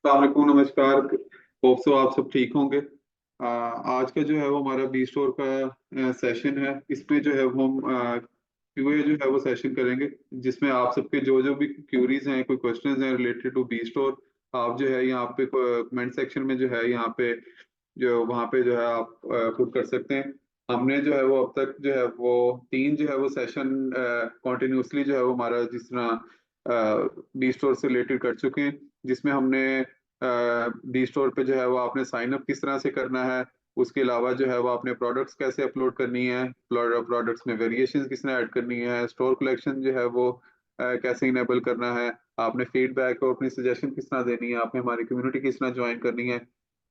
वालेकुम नमस्कार। Hope so आप सब ठीक होंगे। आज का जो है वो हमारा बी स्टोर का सेशन है। इसमें जो है वो हम क्यूए जो है वो सेशन करेंगे, जिसमें आप सबके जो जो भी क्यूरीज हैं, कोई क्वेश्चंस हैं रिलेटेड टू बी स्टोर, आप जो है यहाँ पे कमेंट सेक्शन में जो है यहाँ पे जो वहाँ पे जो है आप पुट कर सकते हैं। हमने जो है वो अब तक जो है वो तीन जो है वो सेशन कॉन्टिन्यूसली जो है वो हमारा जिस तरह बी स्टोर से रिलेटेड कर चुके हैं, जिसमें हमने डी स्टोर पे जो है वो आपने साइन अप किस तरह से करना है, उसके अलावा जो है वो आपने प्रोडक्ट्स कैसे अपलोड करनी है, प्रोडक्ट्स में वेरिएशंस किस तरह ऐड करनी है, स्टोर कलेक्शन जो है वो कैसे इनेबल करना है, आपने फीडबैक और अपनी सजेशन किस तरह देनी है, आपने हमारी कम्युनिटी किस तरह ज्वाइन करनी है,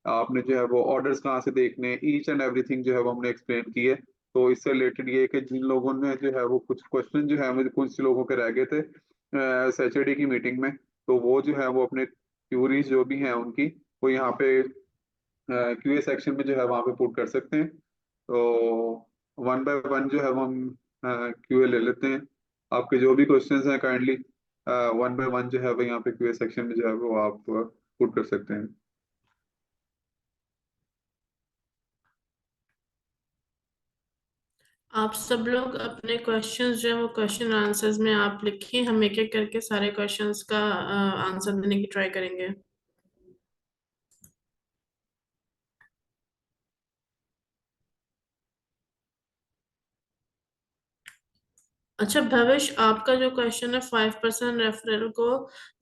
आपने जो है वो ऑर्डर्स कहाँ से देखने, ईच एंड एवरीथिंग जो है वो हमने एक्सप्लेन की है। तो इससे रिलेटेड ये है कि जिन लोगों ने जो है वो कुछ क्वेश्चन जो है मुझे कुछ लोगों के रह गए थे सैटरडे की मीटिंग में, तो वो जो है वो अपने क्यूरीज जो भी हैं उनकी वो यहाँ पे क्यूए सेक्शन में जो है वहाँ पे पुट कर सकते हैं। तो वन बाय वन जो है वो हम क्यूए ले लेते हैं। आपके जो भी क्वेश्चंस हैं काइंडली वन बाय वन जो है वो यहाँ पे क्यूए सेक्शन में जो है वो आप पुट कर सकते हैं। आप सब लोग अपने क्वेश्चंस जो है वो क्वेश्चन आंसर्स में आप लिखिए। हम एक एक करके सारे क्वेश्चंस का आंसर देने की ट्राई करेंगे। अच्छा भविष्य, आपका जो क्वेश्चन है 5% रेफरल को,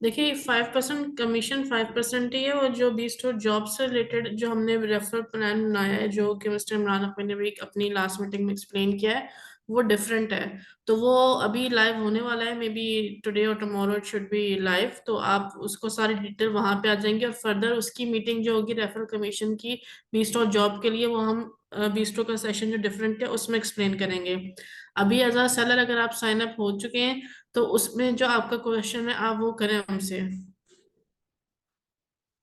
देखिए 5% कमीशन 5% ही है, और जो बी स्टोर जॉब से रिलेटेड जो हमने रेफरल प्लान बनाया है, जो कि मिस्टर इमरान अकबर ने भी अपनी लास्ट मीटिंग में एक्सप्लेन किया है, वो डिफरेंट है। तो वो अभी लाइव होने वाला है, मे बी टुडे और tomorrow it should be live. तो आप उसको सारी डिटेल वहां पे आ जाएंगे, और फर्दर उसकी मीटिंग जो होगी रेफरल कमीशन की बी स्टोर जॉब के लिए, वो हम बी स्टोर का सेशन जो डिफरेंट है उसमें एक्सप्लेन करेंगे। अभी एज अ सेलर अगर आप साइन अप हो चुके हैं, तो उसमें जो आपका क्वेश्चन है आप वो करें हमसे।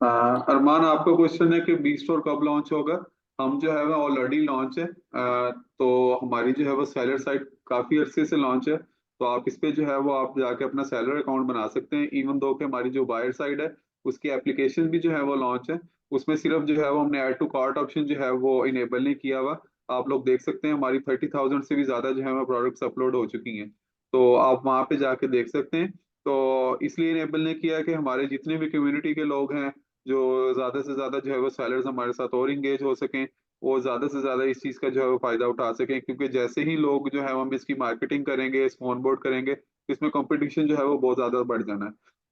अरमान, आपका क्वेश्चन है कि बी स्टोर कब लॉन्च होगा। हम जो है वो ऑलरेडी लॉन्च है। तो हमारी जो है वो सेलर साइट काफी अरसे से लॉन्च है। तो आप इस पे जो है वो आप जाके अपना सेलर अकाउंट बना सकते हैं। इवन दो कि हमारी जो बायर साइड है उसकी एप्लीकेशन भी जो है वो लॉन्च है। उसमें सिर्फ जो है वो हमने ऐड टू कार्ट ऑप्शन जो है वो इनेबल नहीं किया हुआ। आप लोग देख सकते हैं हमारी 30,000 से भी ज्यादा जो है वो प्रोडक्ट्स अपलोड हो चुकी हैं। तो आप वहाँ पे जाके देख सकते हैं। तो इसलिए इनेबल नहीं किया कि हमारे जितने भी कम्युनिटी के लोग हैं, जो ज्यादा से ज्यादा जो है वो सेलर्स हमारे साथ और इंगेज हो सकें, वो ज्यादा से ज्यादा इस चीज का जो है वो फायदा उठा सकें, क्योंकि जैसे ही लोग जो है वो हम इसकी मार्केटिंग करेंगे, इसको ऑनबोर्ड करेंगे, तो इसमें कंपटीशन जो है वो बहुत ज्यादा बढ़ जाना है।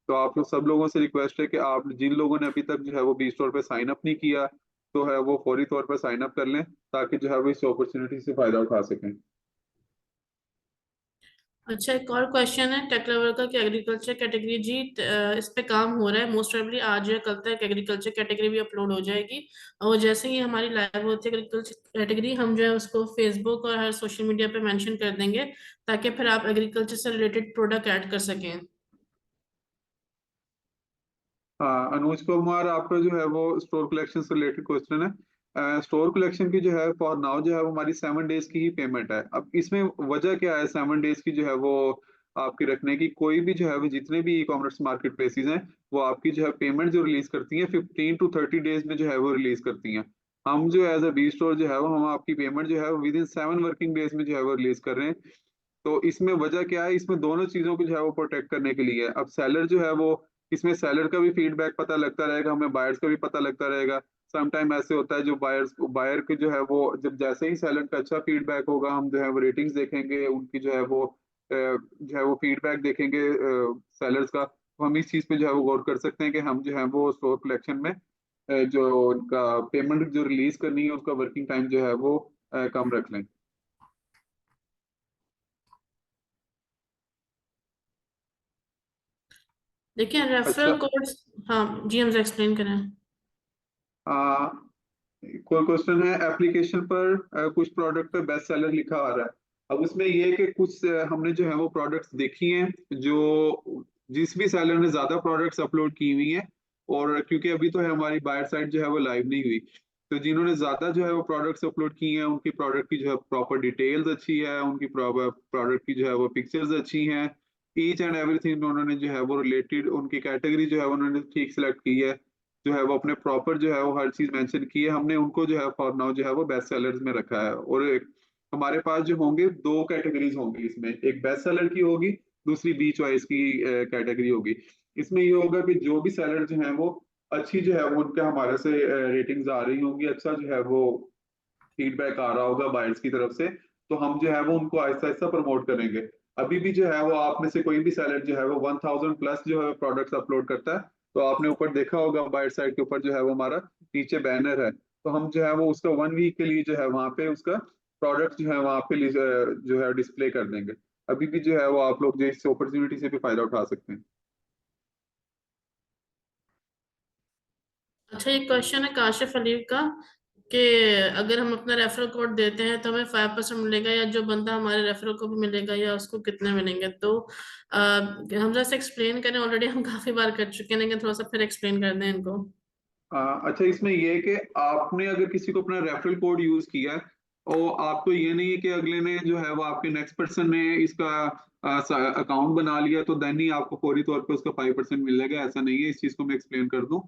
तो आप लोग सब लोगों से रिक्वेस्ट है कि आप जिन लोगों ने अभी तक जो है वो बी स्टोर पे साइन अप नहीं किया, तो है वो फौरी तौर पर साइन अप कर लें, ताकि जो है वो इस अपॉर्चुनिटी से फायदा उठा सकें। अच्छा, एक और क्वेश्चन है टेक लेवल का कि एग्रीकल्चर कैटेगरी जी, इस पे काम हो रहा है। मोस्ट प्रोबेबली आज या कल तक एग्रीकल्चर कैटेगरी भी अपलोड हो जाएगी। और जैसे ही हमारी लाइव होती है एग्रीकल्चर कैटेगरी, हम जो है उसको फेसबुक और हर सोशल मीडिया पे मेंशन कर देंगे, ताकि फिर आप एग्रीकल्चर से रिलेटेड प्रोडक्ट ऐड कर सकें। हाँ अनुज कुमार, आपका जो है वो स्टोर कलेक्शन से रिलेटेड क्वेश्चन है। स्टोर कलेक्शन की जो है फॉर नाउ जो है वो हमारी 7 डेज की ही पेमेंट है। अब इसमें वजह क्या है 7 डेज की जो है वो आपकी रखने की? कोई भी जो है वो जितने भी ई कॉमर्स मार्केट प्लेसेस हैं, वो आपकी जो है पेमेंट जो रिलीज करती हैं 15 to 30 डेज में जो है वो रिलीज करती हैं। हम जो एज अ बी स्टोर जो है वो हम आपकी पेमेंट जो है विद इन 7 वर्किंग डेज में जो है वो रिलीज कर रहे हैं। तो इसमें वजह क्या है? इसमें दोनों चीजों को जो है वो प्रोटेक्ट करने के लिए है। अब सेलर जो है वो, इसमें सेलर का भी फीडबैक पता लगता रहेगा, हमें बायर्स का भी पता लगता रहेगा। सम टाइम ऐसे होता है जो बायर के जो है वो जब जैसे ही सेलर का अच्छा फीडबैक होगा, हम जो है वो रेटिंग्स देखेंगे उनकी, जो है वो जो है वो फीडबैक देखेंगे सेलर्स का, तो हम इस चीज पे जो है वो गौर कर सकते हैं कि हम जो है वो स्टोर कलेक्शन में जो उनका पेमेंट जो रिलीज करनी है उसका वर्किंग टाइम जो है वो कम रख लें। देखिए रेफरल अच्छा, कोड। हाँ जी, हम एक्सप्लेन करें। आ, कोई क्वेश्चन है एप्लीकेशन पर कुछ प्रोडक्ट पे बेस्ट सेलर लिखा आ रहा है। अब उसमें ये है कि कुछ हमने जो है वो प्रोडक्ट्स देखी हैं, जो जिस भी सेलर ने ज्यादा प्रोडक्ट्स अपलोड की हुई हैं, और क्योंकि अभी तो है हमारी बायर साइट जो है वो लाइव नहीं हुई, तो जिन्होंने ज्यादा जो है वो प्रोडक्ट्स अपलोड की हैं उनकी प्रोडक्ट की जो है प्रॉपर डिटेल्स अच्छी है, उनकी प्रोडक्ट की जो है वो पिक्चर्स अच्छी हैं, ईच एंड एवरीथिंग उन्होंने जो है वो रिलेटेड उनकी कैटेगरी जो है उन्होंने ठीक सिलेक्ट की है। जो है वो अपने प्रॉपर जो है वो हर चीज मेंशन की है हमने, उनको जो है फॉर नाउ जो है वो बेस्ट सेलर्स में रखा है। और हमारे पास जो होंगे दो कैटेगरीज होंगी इसमें, एक बेस्ट सेलर की होगी, दूसरी बी चॉइस की कैटेगरी होगी। इसमें ये होगा कि जो भी सेलर जो है वो अच्छी जो है वो उनके हमारे से रेटिंग्स आ रही होंगी, अच्छा जो है वो फीडबैक आ रहा होगा बायर्स की तरफ से, तो हम जो है वो उनको आहिस्ता आहिस्ता प्रमोट करेंगे। अभी भी जो है वो आप में से कोई भी सेलर जो है वो 1000 प्लस जो है प्रोडक्ट्स अपलोड करता है, तो आपने ऊपर देखा होगा बायर साइड के ऊपर जो है वो हमारा नीचे बैनर है, तो हम जो है वो उसका 1 वीक के लिए जो है वहाँ पे उसका प्रोडक्ट जो है वहाँ पे जो है डिस्प्ले कर देंगे। अभी भी जो है वो आप लोग जो इस अपॉर्चुनिटी से भी फायदा उठा सकते हैं। अच्छा, ये क्वेश्चन है काशिफ अली का कि अगर हम अपना रेफरल कोड देते हैं तो हमें 5% मिलेगा, या जो बंदा हमारे रेफरल को भी मिलेगा, या उसको कितने मिलेंगे? तो हम जैसे एक्सप्लेन करें, ऑलरेडी हम काफी बार कर चुके हैं, लेकिन थोड़ा सा फिर एक्सप्लेन कर दें इनको। अच्छा, इसमें ये है कि आपने अगर किसी को अपना रेफरल कोड यूज किया है और आपको ये नहीं है कि अगले ने जो है वो आपके नेक्स्ट पर्सन ने इसका अकाउंट बना लिया तो देन ही आपको फौरी तौर पे उसका 5% मिलेगा, ऐसा नहीं है। इस चीज को मैं एक्सप्लेन कर दूं,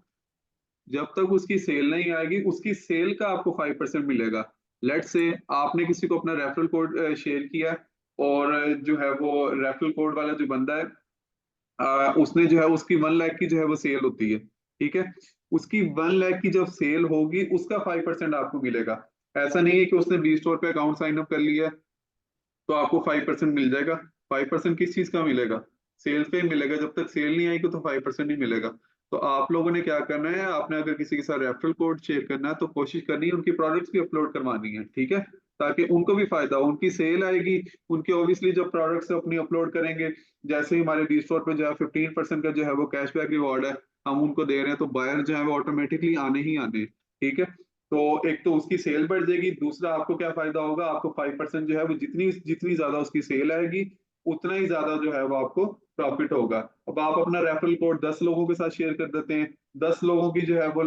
जब तक उसकी सेल नहीं आएगी उसकी सेल का आपको 5% मिलेगा। लेट से आपने किसी को अपना रेफरल कोड शेयर किया है, और जो है वो रेफरल कोड वाला जो बंदा है उसने जो है उसकी 1 लाख की जो है वो सेल होती है, ठीक है। उसकी 1 लाख की जब सेल होगी उसका 5% आपको मिलेगा। ऐसा नहीं है कि उसने बी स्टोर पे अकाउंट साइन अप कर लिया तो आपको 5% मिल जाएगा। 5% किस चीज का मिलेगा? सेल्स पे ही मिलेगा, जब तक सेल नहीं आएगी तो 5% नहीं मिलेगा। तो आप लोगों ने क्या करना है, आपने अगर किसी के साथ रेफरल कोड शेयर करना है तो कोशिश करनी है उनकी प्रोडक्ट्स भी अपलोड करवानी है, ठीक है, ताकि उनको भी फायदा हो, उनकी सेल आएगी। उनके ऑब्वियसली जब प्रोडक्ट्स अपनी अपलोड करेंगे, जैसे ही हमारे बी स्टोर पे जो है 15% का जो है वो कैशबैक रिवॉर्ड है हम उनको दे रहे हैं, तो बायर जो है वो ऑटोमेटिकली आने ही आने हैं, ठीक है। तो एक तो उसकी सेल बढ़ जाएगी, दूसरा आपको क्या फायदा होगा, आपको 5% जो है वो जितनी जितनी ज्यादा उसकी सेल आएगी उतना ही ज्यादा जो है वो आपको प्रॉफिट होगा। अब आप अपना रेफरल कोड 10 लोगों के साथ शेयर कर देते हैं, 10 लोगों की जो है वो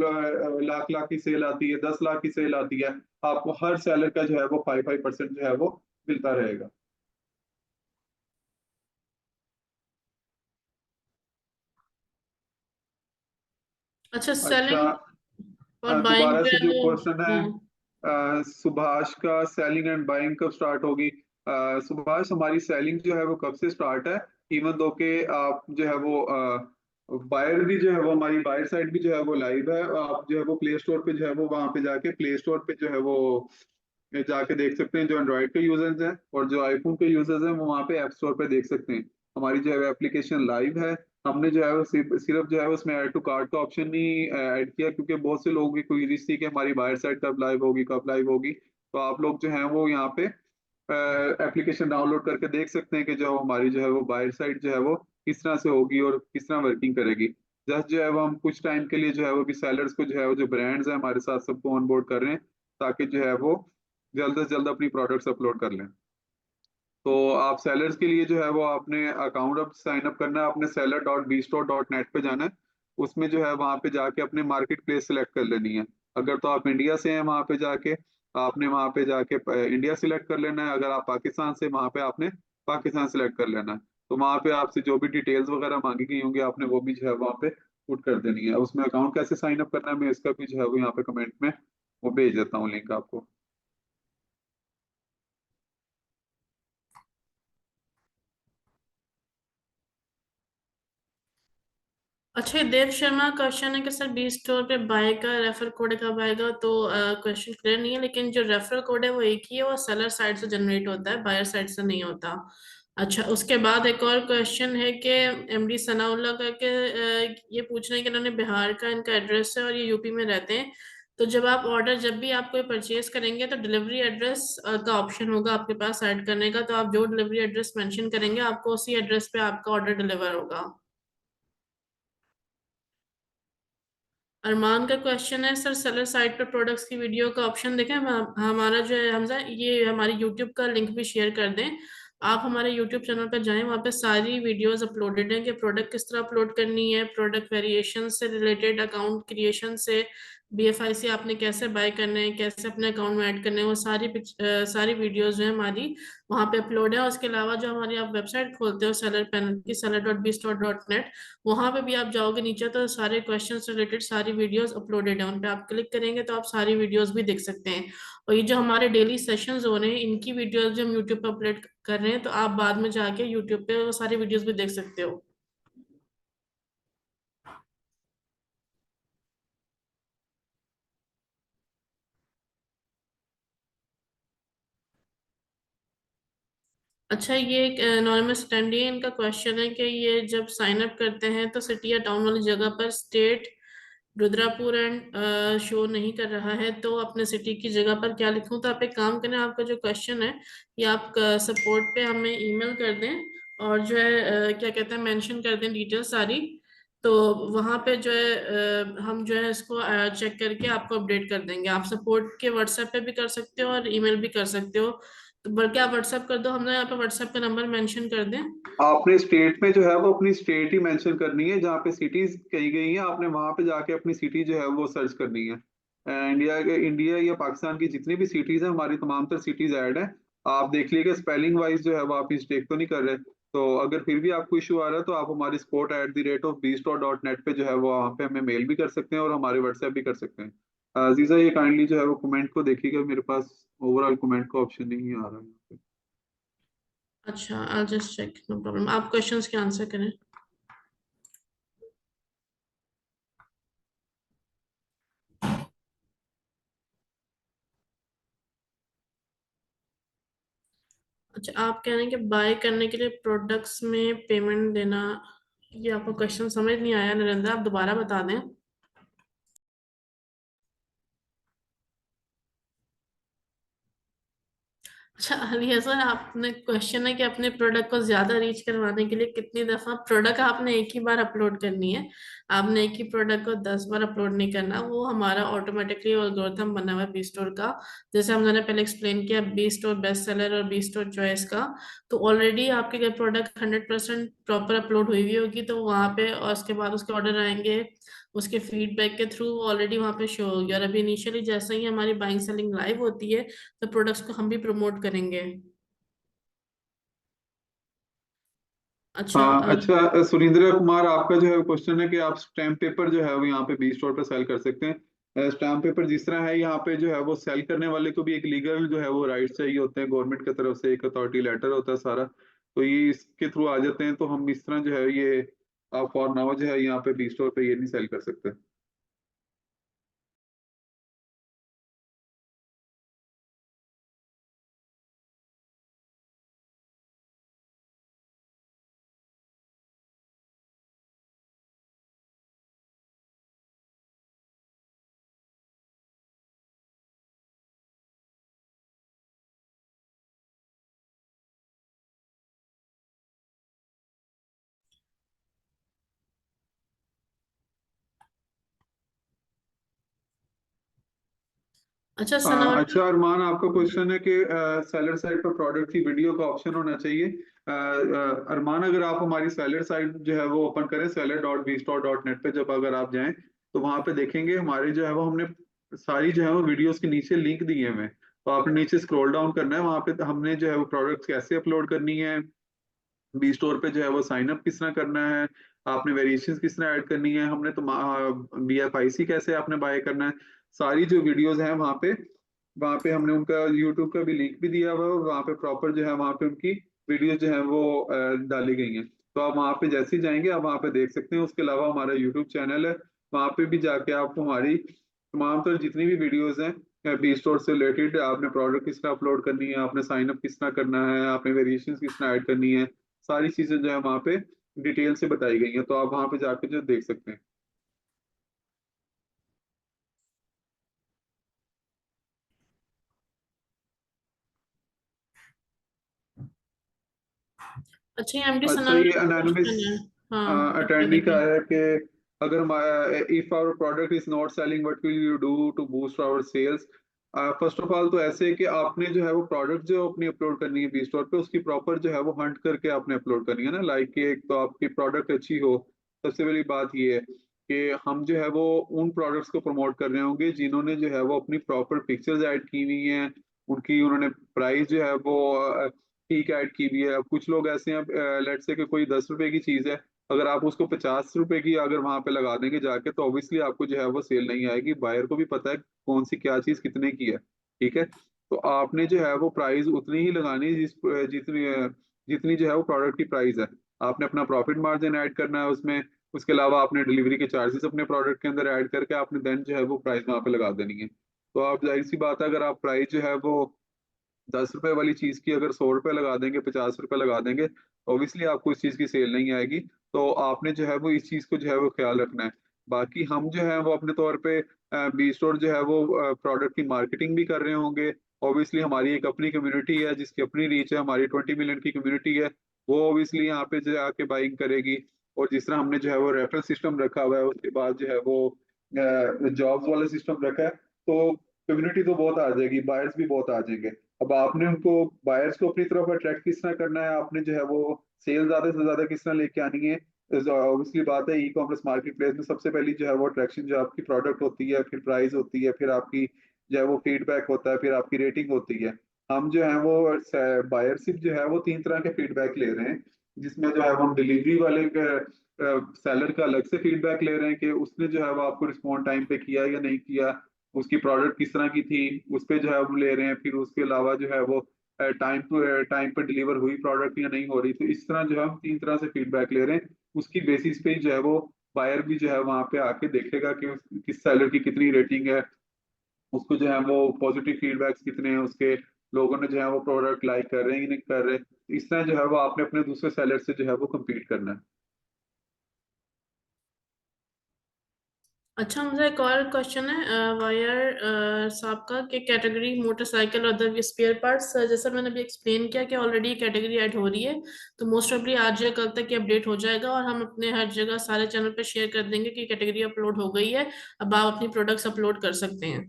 लाख लाख की सेल आती है, 10 लाख की सेल आती है, आपको हर सेलर का जो है वो 5% जो है वो मिलता रहेगा। अच्छा, अच्छा, सेलिंग और बाइंग दोबारा जो से है जो वो। क्वेश्चन है, हाँ। सुभाष का सेलिंग एंड बाइंग कब स्टार्ट होगी? सुभाष, हमारी सेलिंग जो है वो कब से स्टार्ट है? इवन दो के आप जो है वो बायर भी जो है वो हमारी बायर साइड भी जो है वो लाइव है, आप जो है वो प्ले स्टोर पे जो है वो वहां पे जाके प्ले स्टोर पे जो है वो जाके देख सकते हैं। जो एंड्रॉइड के यूजर्स हैं और जो आईफोन के यूजर्स हैं वो वहाँ पे ऐप स्टोर पे देख सकते हैं। हमारी जो है एप्लीकेशन लाइव है। हमने जो है वो सिर्फ जो है उसमें ऐड टू कार्ट का ऑप्शन नहीं ऐड किया, क्योंकि बहुत से लोगों की क्वेरी थी कि हमारी बायर साइट कब लाइव होगी, कब लाइव होगी। तो आप लोग जो है वो यहाँ पे एप्लीकेशन डाउनलोड करके देख सकते हैं कि जो हमारी जो है वो बायर साइट जो है वो किस तरह से होगी और किस तरह वर्किंग करेगी। जस्ट जो है वो हम कुछ टाइम के लिए जो है वो कि सेलर्स को जो है वो जो ब्रांड्स हैं हमारे साथ सबको ऑन बोर्ड कर रहे हैं, ताकि जो है वो जल्द से जल्द अपनी प्रोडक्ट्स अपलोड कर लें। तो आप सेलर्स के लिए जो है वो आपने अकाउंट अब साइन अप करना है, आपने seller.bstore.net पे जाना है। उसमें जो है वहाँ पे जाके अपने मार्केट प्लेस सेलेक्ट कर लेनी है। अगर तो आप इंडिया से हैं वहाँ पे जाके आपने वहाँ पे जाके इंडिया सिलेक्ट कर लेना है, अगर आप पाकिस्तान से वहाँ पे आपने पाकिस्तान सिलेक्ट कर लेना है। तो वहाँ पे आपसे जो भी डिटेल्स वगैरह मांगी गई होंगी आपने वो भी जो है वहाँ पे पुट कर देनी है। उसमें अकाउंट कैसे साइन अप करना है मैं इसका भी जो है वो यहाँ पे कमेंट में वो भेज देता हूँ लिंक आपको। अच्छा, ये देव शर्मा क्वेश्चन है कि सर बी स्टोर पे बाय का रेफर कोड कब आएगा? तो क्वेश्चन क्लियर नहीं है, लेकिन जो रेफर कोड है वो एक ही है, वो सेलर साइड से जनरेट होता है, बायर साइड से नहीं होता। अच्छा, उसके बाद एक और क्वेश्चन है कि एमडी सनाउल्लाह का के ये पूछ रहे हैं कि इन्होंने बिहार का इनका एड्रेस है और ये यूपी में रहते हैं। तो जब भी आप कोई परचेज करेंगे तो डिलीवरी एड्रेस का ऑप्शन होगा आपके पास ऐड करने का, तो आप जो डिलीवरी एड्रेस मेंशन करेंगे आपको उसी एड्रेस पे आपका ऑर्डर डिलीवर होगा। अरमान का क्वेश्चन है, सर सेलर साइट पर प्रोडक्ट्स की वीडियो का ऑप्शन देखें। हमारा जो है हमजा, ये हमारे यूट्यूब का लिंक भी शेयर कर दें। आप हमारे यूट्यूब चैनल पर जाएं, वहाँ पे सारी वीडियोस अपलोडेड हैं कि प्रोडक्ट किस तरह अपलोड करनी है, प्रोडक्ट वेरिएशन से रिलेटेड, अकाउंट क्रिएशन से BFIC आपने कैसे बाय करने हैं, कैसे अपने अकाउंट में ऐड करने हैं, वो सारी वीडियोस जो है हमारी वहाँ पे अपलोड है। और उसके अलावा जो हमारी आप वेबसाइट खोलते हो सेलर पैनल की, seller.bstore.net, वहाँ पे भी आप जाओगे नीचे तो सारे क्वेश्चन रिलेटेड सारी वीडियोस अपलोडेड है। उन पे आप क्लिक करेंगे तो आप सारी वीडियोस भी देख सकते हैं। और ये जो हमारे डेली सेशंस हो रहे हैं इनकी वीडियोस जो हम यूट्यूब पे अपलोड कर रहे हैं, तो आप बाद में जाके यूट्यूब पे वो सारी वीडियोस भी देख सकते हो। अच्छा, ये एक एनोनिमस अटेंडी है, इनका क्वेश्चन है कि ये जब साइन अप करते हैं तो सिटी या टाउन वाली जगह पर स्टेट रुद्रापुर एंड शो नहीं कर रहा है, तो अपने सिटी की जगह पर क्या लिखूं? तो आप एक काम करें, आपका जो क्वेश्चन है ये आप सपोर्ट पे हमें ईमेल कर दें, और जो है क्या कहते हैं, मेंशन कर दें डिटेल सारी। तो वहां पे जो है हम जो है इसको चेक करके आपको अपडेट कर देंगे। आप सपोर्ट के व्हाट्सएप पे भी कर सकते हो और ईमेल भी कर सकते हो, तो बल्कि आप व्हाट्सएप कर दो, हमने यहाँ पे व्हाट्सएप का नंबर मेंशन कर दें। आपने स्टेट में जो है वो अपनी स्टेट ही मेंशन करनी है, जहाँ पे सिटीज कही गई हैं आपने वहां पे जाके अपनी सिटी जो है वो सर्च करनी है। इंडिया या पाकिस्तान की जितनी भी सिटीज हैं, हमारी तमाम तर सिटीज ऐड है। आप देख लीजिएगा स्पेलिंग वाइज जो है वो आप मिस्टेक तो नहीं कर रहे। तो अगर फिर भी आपको इशू आ रहा है तो आप हमारी support@bstore.net पे जो है वो वहाँ पे हमें मेल भी कर सकते हैं और हमारे व्हाट्सएप भी कर सकते हैं। अजीजा, ये काइंडली जो है वो कमेंट को देखिएगा, मेरे पास ओवरऑल कमेंट का ऑप्शन नहीं आ रहा है। अच्छा, I just check, no problem, आप क्वेश्चंस के आंसर करें। अच्छा, आप कह रहे हैं कि बाय करने के लिए प्रोडक्ट्स में पेमेंट देना, ये आपको क्वेश्चन समझ नहीं आया नरेंद्र, आप दोबारा बता दें। अच्छा अलिया सर, आपने क्वेश्चन है कि अपने प्रोडक्ट को ज्यादा रीच करवाने के लिए कितनी दफा प्रोडक्ट आपने एक ही बार अपलोड करनी है? आपने एक ही प्रोडक्ट को 10 बार अपलोड नहीं करना, वो हमारा ऑटोमेटिकली एल्गोरिथम बना हुआ है बी स्टोर का। जैसे हमने पहले एक्सप्लेन किया बी स्टोर बेस्ट सेलर और बी स्टोर चॉइस का, तो ऑलरेडी आपके अगर प्रोडक्ट 100% प्रॉपर अपलोड हुई हुई होगी तो वहां पे, और उसके बाद उसके ऑर्डर आएंगे, उसके फीडबैक के थ्रू ऑलरेडी वहां पे शो होगी। और अभी इनिशियली जैसे ही हमारी बाइंग सेलिंग लाइव होती है तो प्रोडक्ट्स को हम भी प्रमोट करेंगे। अच्छा अच्छा, सुरेंद्र कुमार, आपका जो है क्वेश्चन है कि आप स्टैम्प पेपर जो है वो यहाँ पे बी स्टोर पे सेल कर सकते हैं। स्टैम्प पेपर जिस तरह है यहाँ पे जो है वो सेल करने वाले को भी एक लीगल जो है वो राइट चाहिए होते हैं, गवर्नमेंट की तरफ से एक अथॉरिटी लेटर होता है सारा। तो ये इसके थ्रू आ जाते हैं, तो हम इस तरह जो है ये आप फॉर नाउ जो है यहाँ पे बी स्टोर पे ये नहीं सेल कर सकते। अच्छा सनावट। अच्छा अरमान, आपका क्वेश्चन है कि सेलर साइड पर प्रोडक्ट की वीडियो का ऑप्शन होना चाहिए। अरमान, अगर आप हमारी सेलर साइड जो है वो ओपन करें, seller.bstore.net पे जब अगर आप जाएं तो वहां पे देखेंगे हमारे जो है वो हमने सारी जो है वो वीडियोस के नीचे लिंक दिए हुए हैं। तो आपने नीचे स्क्रॉल डाउन करना है, वहां पे हमने जो है वो प्रोडक्ट्स कैसे अपलोड करनी है, बी स्टोर पे जो है वो साइन अप किस तरह करना है, आपने वेरिएशन किस तरह ऐड करनी है, हमने तो BFIC कैसे आपने बाय करना है, सारी जो वीडियोस हैं वहाँ पे हमने उनका यूट्यूब का भी लिंक भी दिया हुआ है, और वहाँ पे प्रॉपर जो है वहाँ पे उनकी वीडियोस जो है वो डाली गई हैं। तो आप वहाँ पे जैसे ही जाएंगे आप वहाँ पे देख सकते हैं। उसके अलावा हमारा यूट्यूब चैनल है, वहाँ पे भी जाके आप हमारी तमाम तर जितनी भी वीडियोस हैं बी स्टोर से रिलेटेड, आपने प्रोडक्ट किस तरह अपलोड करनी है, आपने साइन अप किस तरह करना है, आपने वेरिएशन किस तरह ऐड करनी है, सारी चीजें जो है वहाँ पे डिटेल से बताई गई हैं। तो आप वहाँ पे जाके जो देख सकते हैं। अच्छा, ये एमडी अच्छा, सनावट ये का अनोनिमस क्वेश्चन है। हाँ, आगे अटेंडी का बताएं। है कि अगर if our product is not selling what will you do to boost our sales. First of all तो ऐसे है कि आपने जो है वो प्रोडक्ट जो अपनी अपलोड करनी है बी स्टोर पे, उसकी प्रॉपर जो है वो हंट करके आपने अपलोड करनी है ना, लाइक कि एक तो आपकी प्रोडक्ट अच्छी हो, सबसे पहली बात ये है। कि हम जो है वो उन प्रोडक्ट्स को प्रमोट कर रहे होंगे जिन्होंने जो है वो अपनी प्रॉपर पिक्चर्स ऐड की हुई हैं, उनकी उन्होंने प्राइस जो है वो ठीक ऐड की हुई है। अब कुछ लोग ऐसे हैं, लेट्स से कि कोई 10 रुपए की चीज है, अगर आप उसको 50 रुपए की अगर वहां पे लगा देंगे जाके, तो ऑब्वियसली आपको जो है वो सेल नहीं आएगी। बायर को भी पता है कौन सी क्या चीज कितने की है, ठीक है। तो आपने जो है वो प्राइस उतनी ही लगानी है जितनी जितनी जो है वो प्रोडक्ट की प्राइस है। आपने अपना प्रॉफिट मार्जिन ऐड करना है उसमें, उसके अलावा आपने डिलीवरी के चार्जेस अपने प्रोडक्ट के अंदर ऐड करके आपने देन जो है वो प्राइस वहां पे लगा देनी है। तो आप जाहिर सी बात है, अगर आप प्राइस जो है वो 10 रुपए वाली चीज की अगर 100 रुपए लगा देंगे, 50 रुपए लगा देंगे, ऑब्वियसली आपको इस चीज की सेल नहीं आएगी। तो आपने जो है वो इस चीज को जो है वो ख्याल रखना है। बाकी हम जो है वो अपने तौर पे बी स्टोर जो है वो प्रोडक्ट की मार्केटिंग भी कर रहे होंगे। ऑब्वियसली हमारी एक अपनी कम्युनिटी है जिसकी अपनी रीच है, हमारी 20 मिलियन की कम्युनिटी है, वो ऑब्वियसली यहाँ पे जो आके बाइंग करेगी। और जिस तरह हमने जो है वो रेफरल सिस्टम रखा हुआ है, उसके बाद जो है वो जॉब्स वाला सिस्टम रखा है, तो कम्युनिटी तो बहुत आ जाएगी, बायर्स भी बहुत आ जाएंगे। अब आपने उनको बायर्स को अपनी तरफ अट्रैक्ट किस तरह करना है, आपने जो है वो सेल ज्यादा से ज्यादा किस तरह लेके आनी है। ऑब्वियसली बात है, ई कॉमर्स मार्केट प्लेस में सबसे पहली जो है वो अट्रैक्शन जो आपकी प्रोडक्ट होती है, फिर प्राइस होती है, फिर आपकी जो है वो फीडबैक होता है, फिर आपकी रेटिंग होती है। हम जो है वो बायरशिप जो है वो 3 तरह के फीडबैक ले रहे हैं, जिसमें जो है वो हम डिलीवरी वाले सेलर का अलग से फीडबैक ले रहे हैं कि उसने जो है वो आपको रिस्पॉन्ड टाइम पे किया या नहीं किया, उसकी प्रोडक्ट किस तरह की थी, उस पे जो है वो ले रहे हैं। फिर उसके अलावा जो है वो टाइम पर डिलीवर हुई प्रोडक्ट या नहीं हो रही। तो इस तरह जो है हम 3 तरह से फीडबैक ले रहे हैं। उसकी बेसिस पे ही जो है वो बायर भी जो है वहां पे आके देखेगा कि किस सेलर की कितनी रेटिंग है, उसको जो है वो पॉजिटिव फीडबैक्स कितने हैं, उसके लोगों ने जो है वो प्रोडक्ट लाइक कर रहे हैं कि नहीं कर रहे। इस तरह जो है वो आपने अपने दूसरे सेलर से जो है वो कम्पीट करना है। अच्छा, मुझे एक और क्वेश्चन है वायर साहब का, कि कैटेगरी मोटरसाइकिल और अदर स्पेयर पार्ट्स, जैसा मैंने अभी एक्सप्लेन किया कि ऑलरेडी कैटेगरी ऐड हो रही है, तो मोस्ट ऑफली आज या कल तक ये अपडेट हो जाएगा और हम अपने हर जगह सारे चैनल पे शेयर कर देंगे कि कैटेगरी अपलोड हो गई है, अब आप अपनी प्रोडक्ट्स अपलोड कर सकते हैं।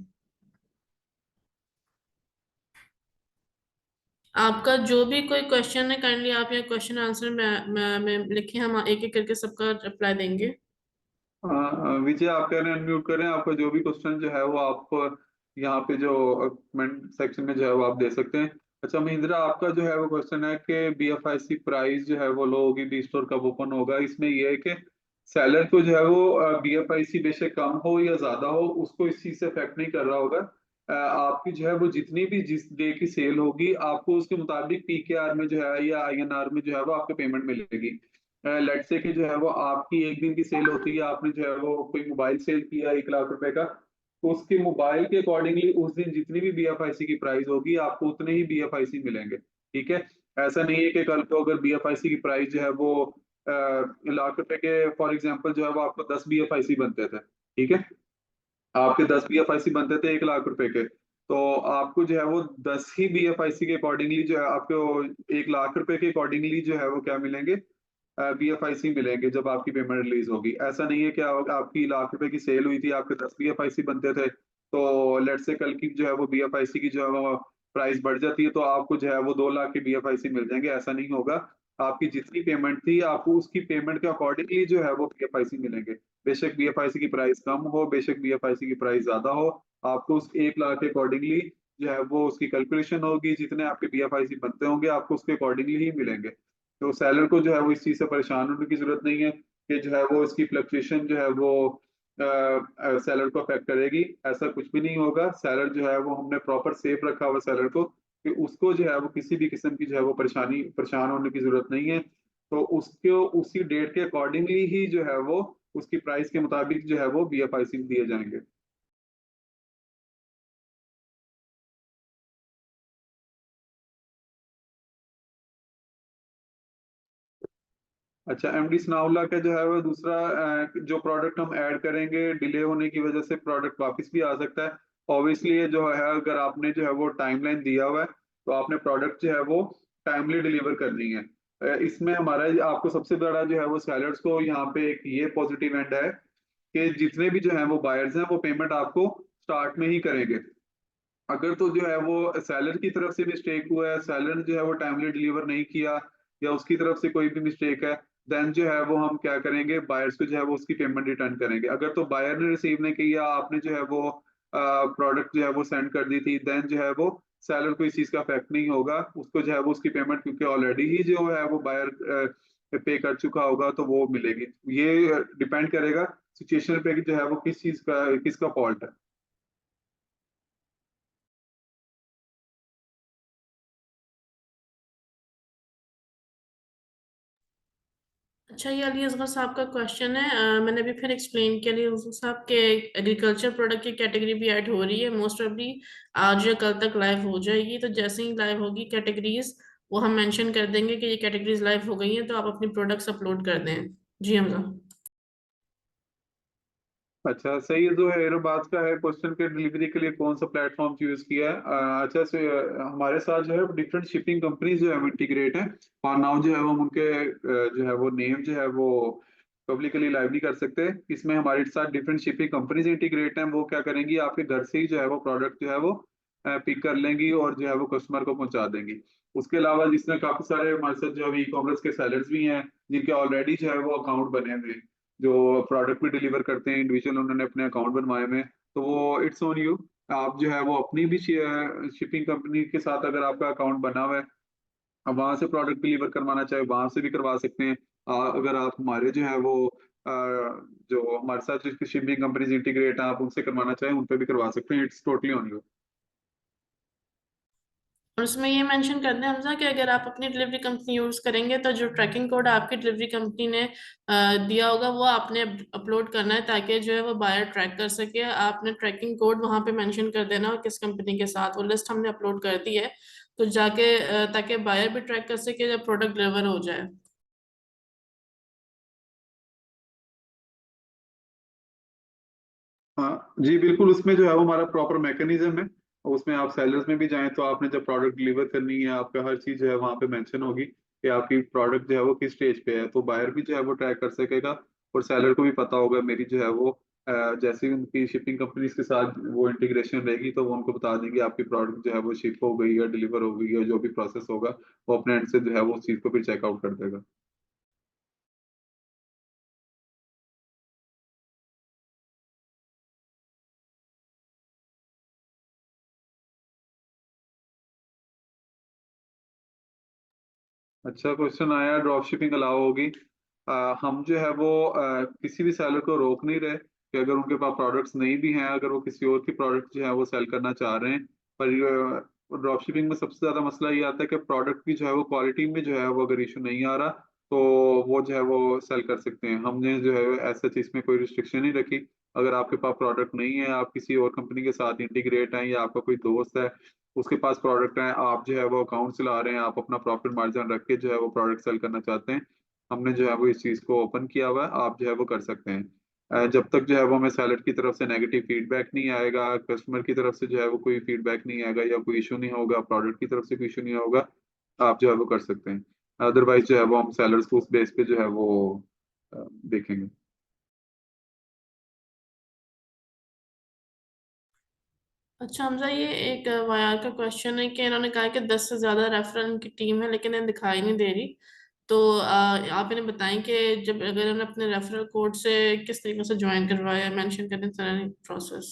आपका जो भी कोई क्वेश्चन है, काइंडली आप यहाँ क्वेश्चन आंसर में लिखें, हम एक एक करके सबका रिप्लाई देंगे। विजय, आप कह रहे हैं अनम्यूट करें, आपका जो भी क्वेश्चन जो है वो आप यहाँ पे जो कमेंट सेक्शन में जो है वो आप दे सकते हैं। अच्छा महिंद्रा, आपका जो है वो क्वेश्चन है कि बीएफआईसी प्राइस जो है वो लो होगी, बी स्टोर कब ओपन होगा। इसमें ये है कि सेलर को जो है वो बीएफआईसी बेशक कम हो या ज्यादा हो, उसको इस चीज से इफेक्ट नहीं कर रहा होगा। आपकी जो है वो जितनी भी जिस डे की सेल होगी, आपको उसके मुताबिक पीकेआर में जो है या आईएनआर में जो है वो आपको पेमेंट मिलेगी। लेट से कि जो है वो आपकी एक दिन की सेल होती है, आपने जो है वो कोई मोबाइल सेल किया 1 लाख रुपए का, तो उसके मोबाइल के अकॉर्डिंगली उस दिन जितनी भी बीएफआईसी की प्राइस होगी, आपको उतने ही बीएफआईसी मिलेंगे, ठीक है। ऐसा नहीं है कि कल को अगर बीएफआईसी की प्राइस जो है वो 1 लाख रुपए के फॉर एग्जांपल जो है वो आपको 10 बीएफआईसी बनते थे, ठीक है, आपके 10 बीएफआईसी बनते थे 1 लाख रुपए के, तो आपको जो है वो 10 ही बीएफआईसी के अकॉर्डिंगली जो है आपको 1 लाख रुपए के अकॉर्डिंगली जो है वो क्या मिलेंगे, बीएफआईसी मिलेंगे जब आपकी पेमेंट रिलीज होगी। ऐसा नहीं है कि आपकी 1 लाख रुपए की सेल हुई थी, आपके 10 बीएफआईसी बनते थे, तो लेट से कल की जो है वो बीएफआईसी की जो है वो प्राइस बढ़ जाती है, तो आपको जो है वो 2 लाख के बीएफआईसी मिल जाएंगे। ऐसा नहीं होगा, आपकी जितनी पेमेंट थी आपको उसकी पेमेंट के अकॉर्डिंगली जो है वो बीएफआईसी मिलेंगे। बेशक बीएफआईसी की प्राइस कम हो, बेशक बीएफआईसी की प्राइस ज्यादा हो, आपको उस 1 लाख के अकॉर्डिंगली जो है वो उसकी कैलकुलेशन होगी, जितने आपके बीएफआईसी बनते होंगे आपको उसके अकॉर्डिंगली ही मिलेंगे। तो सेलर को जो है वो इस चीज से परेशान होने की जरूरत नहीं है कि जो है वो इसकी फ्लक्चुएशन जो है वो सेलर को अफेक्ट करेगी। ऐसा कुछ भी नहीं होगा। सेलर जो है वो हमने प्रॉपर सेफ रखा हुआ सेलर को, कि उसको जो है वो किसी भी किस्म की जो है वो परेशान होने की जरूरत नहीं है। तो उसको उसी डेट के अकॉर्डिंगली ही जो है वो उसकी प्राइस के मुताबिक जो है वो बीएफआईसी दिए जाएंगे। अच्छा, एमडी सनाउल्ला का जो है वो दूसरा जो प्रोडक्ट हम ऐड करेंगे, डिले होने की वजह से प्रोडक्ट वापस भी आ सकता है। ऑब्वियसली ये जो है, अगर आपने जो है वो टाइमलाइन दिया हुआ है, तो आपने प्रोडक्ट जो है वो टाइमली डिलीवर करनी है। इसमें हमारा आपको सबसे बड़ा जो है वो सेलर्स को यहाँ पे एक ये पॉजिटिव एंड है कि जितने भी जो है वो बायर्स हैं वो पेमेंट आपको स्टार्ट में ही करेंगे। अगर तो जो है वो सेलर की तरफ से मिस्टेक हुआ है, सेलर ने जो है वो टाइमली डिलीवर नहीं किया, या उसकी तरफ से कोई भी मिस्टेक है, देन जो है वो हम क्या करेंगे, बायर्स को जो है वो उसकी पेमेंट रिटर्न करेंगे। अगर तो बायर ने रिसीव नहीं की या आपने जो है वो प्रोडक्ट जो है वो सेंड कर दी थी, देन जो है वो सेलर को इस चीज का इफेक्ट नहीं होगा, उसको जो है वो उसकी पेमेंट क्योंकि ऑलरेडी ही जो है वो बायर पे कर चुका होगा तो वो मिलेगी। ये डिपेंड करेगा सिचुएशन पे कि जो है वो किस चीज का किसका फॉल्ट है। अच्छा, ये अली असगर साहब का क्वेश्चन है। मैंने अभी फिर एक्सप्लेन किया अली असगर साहब के एग्रीकल्चर प्रोडक्ट की कैटेगरी भी ऐड हो रही है, मोस्ट प्रोबेबली आज या कल तक लाइव हो जाएगी। तो जैसे ही लाइव होगी कैटेगरीज, वो हम मेंशन कर देंगे कि ये कैटेगरीज लाइव हो गई हैं, तो आप अपनी प्रोडक्ट्स अपलोड कर दें। जी हमजा। अच्छा सही है। जो है बात का है क्वेश्चन के डिलीवरी के लिए कौन सा प्लेटफॉर्म यूज किया है। अच्छा से हमारे साथ जो है डिफरेंट शिपिंग कंपनीज जो है इंटीग्रेट है, और नाउ जो है वो हम उनके जो है वो नेम जो है वो पब्लिकली लाइव नहीं कर सकते। इसमें हमारे साथ डिफरेंट शिपिंग कंपनीज इंटीग्रेट हैं। वो क्या करेंगी, आपके घर से ही जो है वो प्रोडक्ट जो है वो पिक कर लेंगी और जो है वो कस्टमर को पहुंचा देंगी। उसके अलावा जिसमें काफी सारे हमारे साथ जो है ई कॉमर्स के सेलर्स भी हैं, जिनके ऑलरेडी जो है वो अकाउंट बने हुए हैं, जो प्रोडक्ट भी डिलीवर करते हैं इंडिविजुअल, उन्होंने अपने अकाउंट बनवाए में। तो वो इट्स ऑन यू। आप जो है वो अपनी भी शिपिंग कंपनी के साथ अगर आपका अकाउंट बना हुआ है, आप वहां से प्रोडक्ट डिलीवर करवाना चाहे वहां से भी करवा सकते हैं। अगर आप हमारे जो है वो जो हमारे साथ जो शिपिंग कंपनीज इंटीग्रेट है, आप उनसे करवाना चाहें उन पे भी करवा सकते हैं। It's totally on you. और उसमें ये मेंशन कर दें हमजा कि अगर आप अपनी डिलीवरी कंपनी यूज करेंगे तो जो ट्रैकिंग कोड आपकी डिलीवरी कंपनी ने दिया होगा वो आपने अपलोड करना है, ताकि जो है वो बायर ट्रैक कर सके। आपने ट्रैकिंग कोड वहां पे मेंशन कर देना और किस कंपनी के साथ। वो लिस्ट हमने अपलोड कर दी है, तो जाके ताकि बायर भी ट्रैक कर सके जब प्रोडक्ट डिलीवर हो जाए। हाँ जी बिल्कुल, उसमें जो है वो हमारा प्रॉपर मैकेनिज्म है। और उसमें आप सेलर्स में भी जाएं तो आपने जब प्रोडक्ट डिलीवर करनी है, आपका हर चीज जो है वहाँ पे मेंशन होगी कि आपकी प्रोडक्ट जो है वो किस स्टेज पे है, तो बायर भी जो है वो ट्रैक कर सकेगा। और सेलर को भी पता होगा मेरी जो है वो जैसे ही उनकी शिपिंग कंपनीज के साथ वो इंटीग्रेशन रहेगी तो वो उनको बता देंगे आपकी प्रोडक्ट जो है वो शिप हो गई या डिलीवर हो गई, या जो भी प्रोसेस होगा वो अपने एंड से जो है वो उस चीज को फिर चेकआउट कर देगा। अच्छा क्वेश्चन आया, ड्रॉप शिपिंग अलाउ होगी। हम जो है वो किसी भी सेलर को रोक नहीं रहे कि अगर उनके पास प्रोडक्ट्स नहीं भी हैं, अगर वो किसी और की प्रोडक्ट जो है वो सेल करना चाह रहे हैं। पर ड्रॉप शिपिंग में सबसे ज्यादा मसला ये आता है कि प्रोडक्ट की जो है वो क्वालिटी में जो है वो अगर इशू नहीं आ रहा तो वो जो है वो सेल कर सकते हैं। हमने जो है ऐसा चीज में कोई रिस्ट्रिक्शन नहीं रखी। अगर आपके पास प्रोडक्ट नहीं है, आप किसी और कंपनी के साथ इंटीग्रेट हैं, या आपका कोई दोस्त है उसके पास प्रोडक्ट है, आप जो है वो अकाउंट चला रहे हैं, आप अपना प्रॉफिट मार्जिन रख के जो है वो प्रोडक्ट सेल करना चाहते हैं, हमने जो है वो इस चीज को ओपन किया हुआ है, आप जो है वो कर सकते हैं। जब तक जो है वो हमें सेलर की तरफ से नेगेटिव फीडबैक नहीं आएगा, कस्टमर की तरफ से जो है वो कोई फीडबैक नहीं आएगा, या कोई इशू नहीं होगा, प्रोडक्ट की तरफ से कोई इशू नहीं होगा, आप जो है वो कर सकते हैं। अदरवाइज जो है वो हम सेलर्स को उस बेस पे जो है वो देखेंगे। अच्छा हमजा, ये एक वायार का क्वेश्चन है कि इन्होंने कहा कि 10 से ज्यादा रेफरल की टीम है, लेकिन इन्हें दिखाई नहीं दे रही। तो आप इन्हें बताएं कि जब अगर उन्होंने अपने रेफरल कोड से किस तरीके से ज्वाइन करवाया, मेंशन करें सारा प्रोसेस।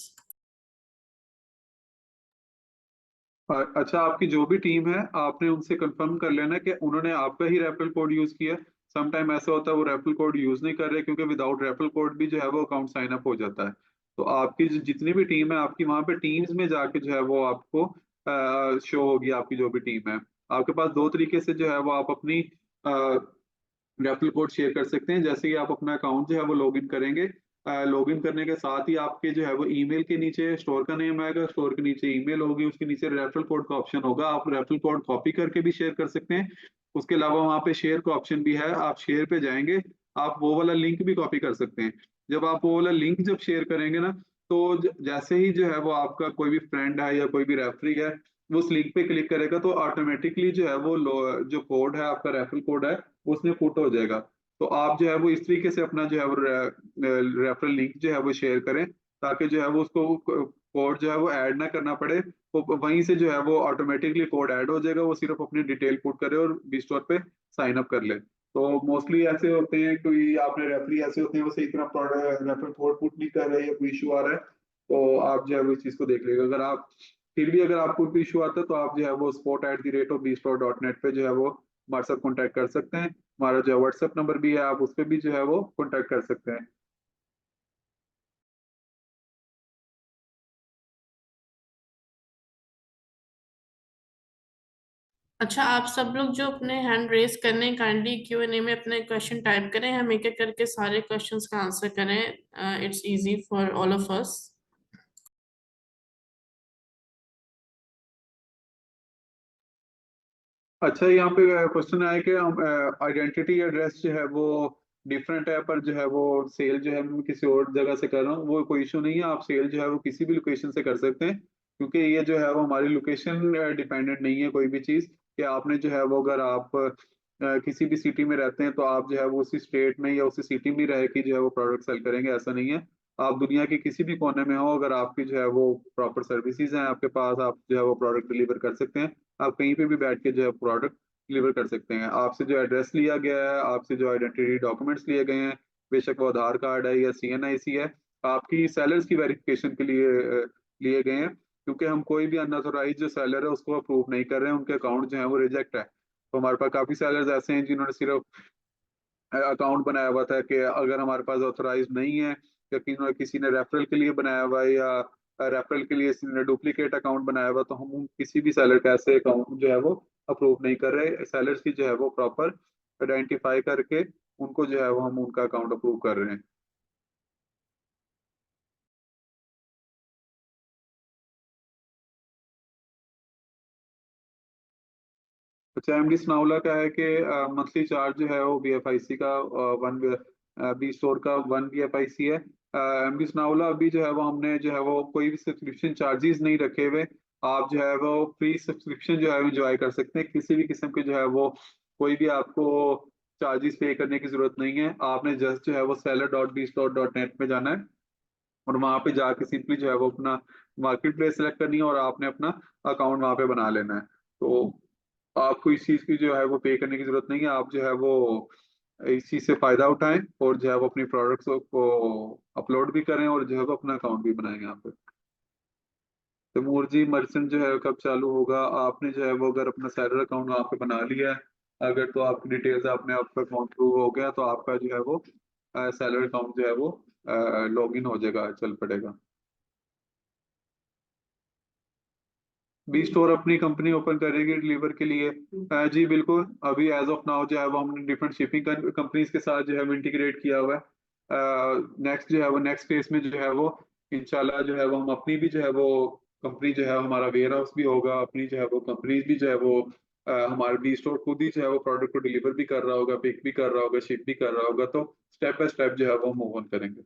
अच्छा, आपकी जो भी टीम है आपने उनसे कंफर्म कर लेना कि उन्होंने आपका ही रेफरल कोड यूज किया। सम टाइम ऐसा होता है वो रेफरल कोड यूज नहीं कर रहे, क्योंकि विदाउट रेफरल कोड भी जो है वो अकाउंट साइन अप हो जाता है। तो आपकी जितनी भी टीम है आपकी, वहां पे टीम्स में जाके जो है वो आपको शो होगी आपकी जो भी टीम है। आपके पास दो तरीके से जो है वो आप अपनी रेफरल कोड शेयर कर सकते हैं। जैसे कि आप अपना अकाउंट जो है वो लॉगिन करेंगे, लॉगिन करने के साथ ही आपके जो है वो ईमेल के नीचे स्टोर का नेम आएगा, स्टोर के नीचे ईमेल होगी, उसके नीचे रेफरल कोड का ऑप्शन होगा, आप रेफरल कोड कॉपी करके भी शेयर कर सकते हैं। उसके अलावा वहाँ पे शेयर का ऑप्शन भी है, आप शेयर पे जाएंगे, आप वो वाला लिंक भी कॉपी कर सकते हैं। जब आप वो वाला लिंक जब शेयर करेंगे ना, तो जैसे ही जो है वो आपका कोई भी फ्रेंड है या कोई भी रेफरी है, वो उस लिंक पे क्लिक करेगा तो ऑटोमेटिकली जो है वो जो कोड है आपका, रेफरल कोड है, उसमें पुट हो जाएगा। तो आप जो है वो इस तरीके से अपना जो है वो रेफरल लिंक जो है वो शेयर करें, ताकि जो है वो उसको कोड जो है वो ऐड ना करना पड़े। वो वहीं से जो है वो ऑटोमेटिकली कोड ऐड हो जाएगा, वो सिर्फ अपनी डिटेल पुट करे और बी स्टोर पे साइन अप कर ले। तो मोस्टली ऐसे होते हैं, कोई आपने रेफरी ऐसे होते हैं वो सही तरह रेफर पुट नहीं कर रहे या कोई इशू आ रहा है, तो आप जो है वो इस चीज को देख लीजिएगा। अगर आप फिर भी अगर आपको कोई इशू आता है तो आप जो है वो sport@bstore.net पे जो है वो हमारे साथ कॉन्टैक्ट कर सकते हैं। हमारा जो है व्हाट्सएप नंबर भी है, आप उस पर भी जो है वो कॉन्टैक्ट कर सकते हैं। अच्छा, आप सब लोग जो अपने हैंड रेज करने काइंडली Q&A में अपने क्वेश्चन टाइप करें, हम एक एक करके सारे क्वेश्चंस का आंसर करें। It's easy for all of us. अच्छा, यहाँ पे क्वेश्चन आया कि आइडेंटिटी एड्रेस जो है वो डिफरेंट है, पर जो है वो सेल जो है मैं किसी और जगह से कर रहा हूँ, वो कोई इशू नहीं है। आप सेल जो है वो किसी भी लोकेशन से कर सकते हैं, क्योंकि ये जो है वो हमारी लोकेशन डिपेंडेंट नहीं है कोई भी चीज़। कि आपने जो है वो अगर आप किसी भी सिटी में रहते हैं तो आप जो है वो उसी स्टेट में या उसी सिटी में रह के जो है वो प्रोडक्ट सेल करेंगे, ऐसा नहीं है। आप दुनिया के किसी भी कोने में हो, अगर आपकी जो है वो प्रॉपर सर्विसेज हैं आपके पास, आप जो है वो प्रोडक्ट डिलीवर कर सकते हैं। आप कहीं पे भी बैठ के जो है प्रोडक्ट डिलीवर कर सकते हैं। आपसे जो एड्रेस लिया गया है, आपसे जो आइडेंटिटी डॉक्यूमेंट्स लिए गए हैं, बेशक वो आधार कार्ड है या CNIC है, आपकी सेलर्स की वेरिफिकेशन के लिए लिए गए हैं। क्योंकि हम कोई भी अनऑथोराइज जो सेलर है उसको अप्रूव नहीं कर रहे हैं, उनके अकाउंट जो है वो रिजेक्ट है। तो हमारे पास काफी सेलर्स ऐसे हैं जिन्होंने सिर्फ अकाउंट बनाया हुआ था कि अगर हमारे पास ऑथराइज नहीं है, या किसी ने रेफरल के लिए बनाया हुआ है, या रेफरल के लिए किसी ने डुप्लीकेट अकाउंट बनाया हुआ, तो हम किसी भी सेलर का ऐसे अकाउंट जो है वो अप्रूव नहीं कर रहे। सेलर्स की जो है वो प्रॉपर आइडेंटिफाई करके उनको जो है वो हम उनका अकाउंट अप्रूव कर रहे हैं। अच्छा, MD स्नाउला का है कि मंथली चार्ज जो है वो BFIC का वन बी स्टोर का 1 BFIC है। MD स्नाउला अभी जो है वो हमने जो है वो कोई भी सब्सक्रिप्शन चार्जेस नहीं रखे हुए। आप जो है वो फ्री सब्सक्रिप्शन जो है एंजॉय कर सकते हैं, किसी भी किस्म के जो है वो कोई भी आपको चार्जेस पे करने की जरूरत नहीं है। आपने जस्ट जो है वो seller.bstore.net में जाना है, और वहां पे जाके सिंपली जो है वो अपना मार्केट प्लेस सेलेक्ट करनी है, और आपने अपना अकाउंट वहां पे बना लेना है। तो आपको इस चीज की जो है वो पे करने की जरूरत नहीं है। आप जो है वो इस चीज से फायदा उठाएं, और जो है वो अपनी प्रोडक्ट्स को अपलोड भी करें, और जो है वो अपना अकाउंट भी बनाएं यहाँ पे। तैमूर जी, मर्चेंट जो है कब चालू होगा? आपने जो है वो अगर अपना सैलर अकाउंट वहाँ पे बना लिया है, अगर तो आपकी डिटेल्स आपने आपका अकाउंट थ्रू हो गया, तो आपका जो है वो सैलर अकाउंट जो है वो लॉग इन हो जाएगा, चल पड़ेगा। बी स्टोर अपनी कंपनी ओपन करेगी डिलीवर के लिए? जी बिल्कुल, अभी एज ऑफ नाउ जो है वो हमने डिफरेंट शिपिंग कंपनीज के साथ जो है वो इंटीग्रेट किया हुआ है। नेक्स्ट जो है वो नेक्स्ट फेज में जो है वो इंशाल्लाह जो है वो हम अपनी भी जो है वो कंपनी जो है हमारा वेयर हाउस भी होगा, अपनी जो है वो कंपनीज भी जो है वो हमारे बी स्टोर खुद ही जो है वो प्रोडक्ट को डिलीवर भी कर रहा होगा, पिक भी कर रहा होगा, शिप भी कर रहा होगा। तो स्टेप बाय स्टेप जो है वो मूव ऑन करेंगे।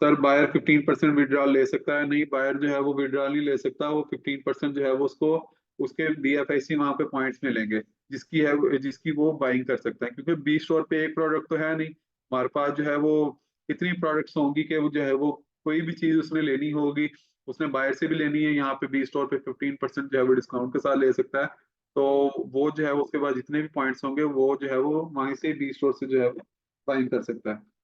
सर, बायर 15% विड्रॉल ले सकता है? नहीं, बायर जो है वो विड्रॉल नहीं ले सकता। वो 15% जो है वो उसको उसके BFIC वहां पे पॉइंट्स मिलेंगे, जिसकी वो बाइंग कर सकता है। क्योंकि बी स्टोर पे एक प्रोडक्ट तो है नहीं, हमारे पास जो है वो इतनी प्रोडक्ट्स होंगी कि वो जो है वो कोई भी चीज उसने लेनी होगी, उसने बायर से भी लेनी है, यहाँ पे बी स्टोर पे 15% जो है वो डिस्काउंट के साथ ले सकता है। तो वो जो है उसके बाद जितने भी पॉइंट्स होंगे वो जो है वो वहीं से बी स्टोर से जो है वो बाइंग कर सकता है।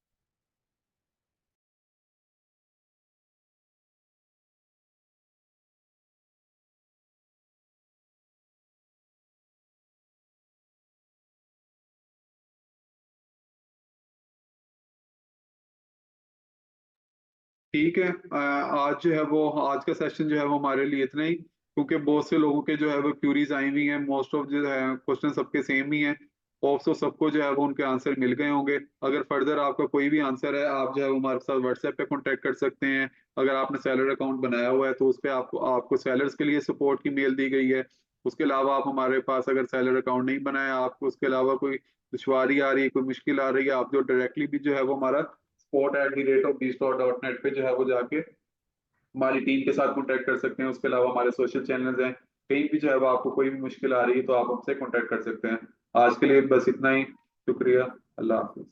ठीक है, आज जो है वो आज का सेशन जो है वो हमारे लिए इतना ही, क्योंकि बहुत से लोगों के जो है वो क्यूरीज आई हुई हैं। मोस्ट ऑफ जो है क्वेश्चन सबके सेम ही हैं, और सो सबको जो है वो उनके आंसर मिल गए होंगे। अगर फर्दर आपका कोई भी आंसर है, आप जो है वो हमारे साथ व्हाट्सएप पे कांटेक्ट कर सकते हैं। अगर आपने सैलर अकाउंट बनाया हुआ है तो उस पर आपको आपको सैलर्स के लिए सपोर्ट की मेल दी गई है। उसके अलावा आप हमारे पास अगर सैलर अकाउंट नहीं बनाया, आपको उसके अलावा कोई दुश्वारी आ रही है, कोई मुश्किल आ रही है, आप जो डायरेक्टली भी जो है वो हमारा sport@bstore.net पे जो है वो जाके हमारी टीम के साथ कॉन्टेक्ट कर सकते हैं। उसके अलावा हमारे सोशल चैनल्स हैं, कहीं भी जो है वो आपको कोई भी मुश्किल आ रही है तो आप हमसे कॉन्टेक्ट कर सकते हैं। आज के लिए बस इतना ही। शुक्रिया। अल्लाह हाफिज।